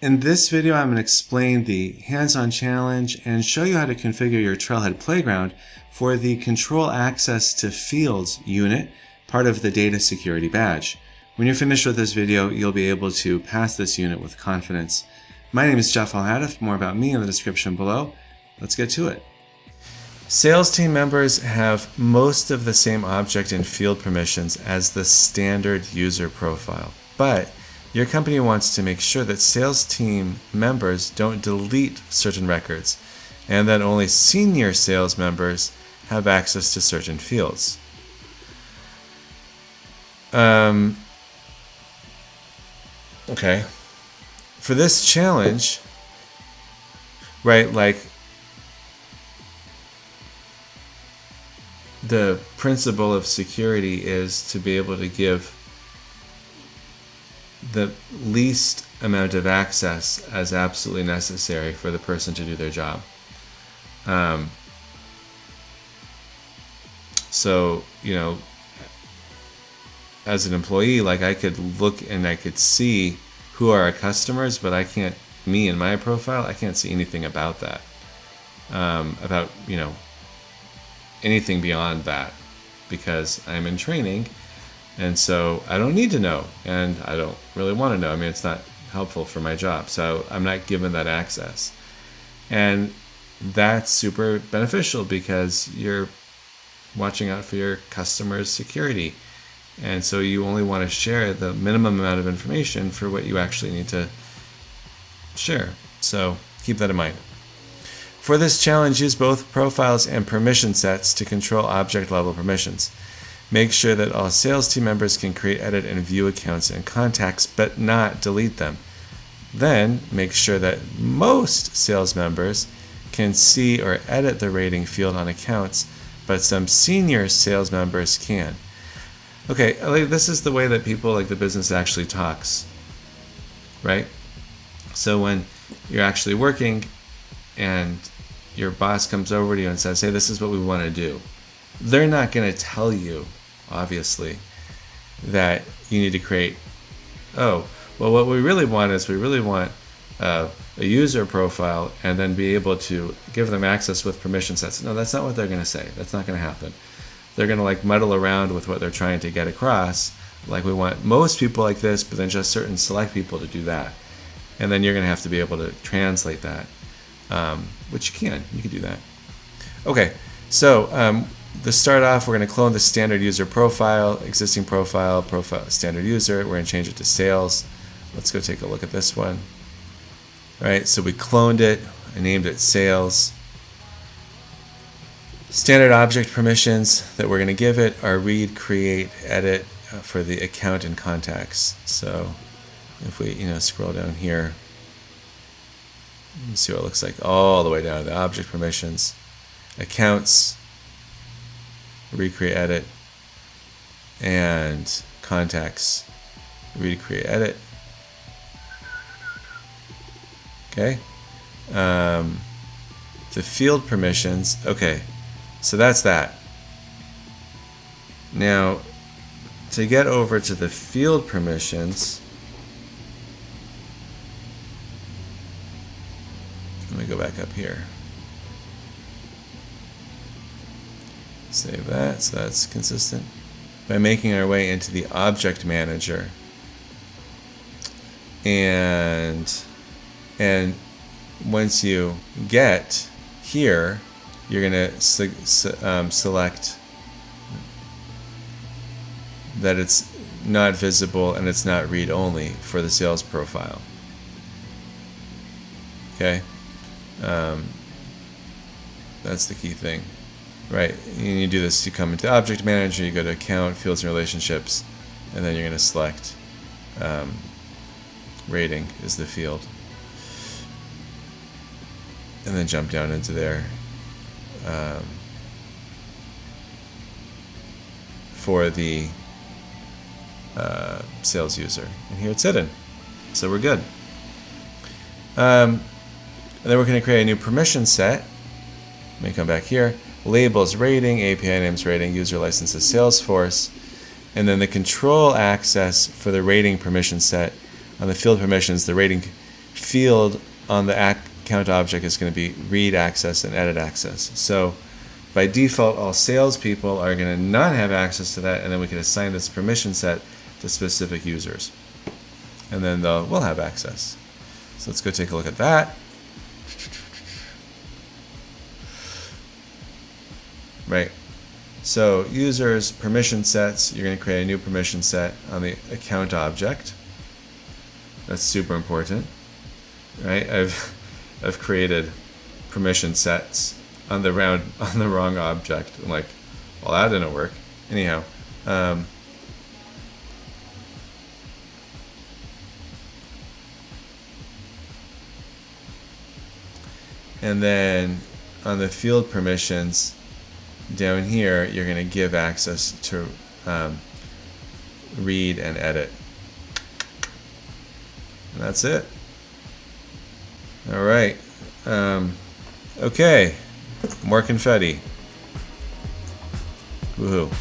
In this video, I'm going to explain the hands-on challenge and show you how to configure your Trailhead Playground for the Control Access to Fields unit, part of the Data Security Badge. When you're finished with this video, you'll be able to pass this unit with confidence. My name is Jeff Alhadif. More about me in the description below. Let's get to it. Sales team members have most of the same object and field permissions as the standard user profile, but your company wants to make sure that sales team members don't delete certain records and that only senior sales members have access to certain fields. Okay. For this challenge, right, like the principle of security is to be able to give the least amount of access as absolutely necessary for the person to do their job. So, you know, as an employee, like I could look and I could see who are our customers, but I can't, me in my profile, I can't see anything about that. About, you know, anything beyond that, because I'm in training. And so I don't need to know, and I don't really want to know. I mean, it's not helpful for my job, so I'm not given that access. And that's super beneficial because you're watching out for your customers' security. And so you only want to share the minimum amount of information for what you actually need to share. So keep that in mind. For this challenge, use both profiles and permission sets to control object level permissions. Make sure that all sales team members can create, edit, and view accounts and contacts, but not delete them. Then, make sure that most sales members can see or edit the rating field on accounts, but some senior sales members can. Okay, this is the way that people, like the business actually talks, right? So when you're actually working and your boss comes over to you and says, hey, this is what we want to do. They're not going to tell you, obviously, that you need to create, oh, well, what we really want is we really want a user profile and then be able to give them access with permission sets. No, that's not what they're going to say. That's not going to happen. They're going to like muddle around with what they're trying to get across. Like, we want most people like this, but then just certain select people to do that. And then you're going to have to be able to translate that, which you can do that. Okay, so to start off, we're going to clone the standard user profile, existing profile, standard user. We're going to change it to sales. Let's go take a look at this one. All right, so we cloned it. I named it sales. Standard object permissions that we're going to give it are read, create, edit for the account and contacts. So if we scroll down here, see what it looks like all the way down to the object permissions, accounts, read, create, edit, and contacts, read, create, edit. Okay. The field permissions. Okay, so that's that. Now, to get over to the field permissions, let me go back up here. Save that, so that's consistent. By making our way into the object manager, and once you get here, you're going to select that it's not visible and it's not read only for the sales profile. Okay, that's the key thing. Right, and you do this, you come into Object Manager, you go to Account, Fields and Relationships, and then you're going to select Rating is the field. And then jump down into there for the sales user. And here it's hidden. So we're good. And then we're going to create a new permission set. Let me come back here. Labels rating, API names rating, user licenses Salesforce, and then the control access for the rating permission set. On the field permissions, the rating field on the account object is going to be read access and edit access. So by default, all salespeople are going to not have access to that, and then we can assign this permission set to specific users. And then we'll have access. So let's go take a look at that. Right. So users, permission sets, you're going to create a new permission set on the account object. That's super important. Right? I've created permission sets on the wrong object. I'm like, well, that didn't work. Anyhow, and then on the field permissions down here, you're going to give access to read and edit. And that's it. All right. Okay. More confetti. Woohoo.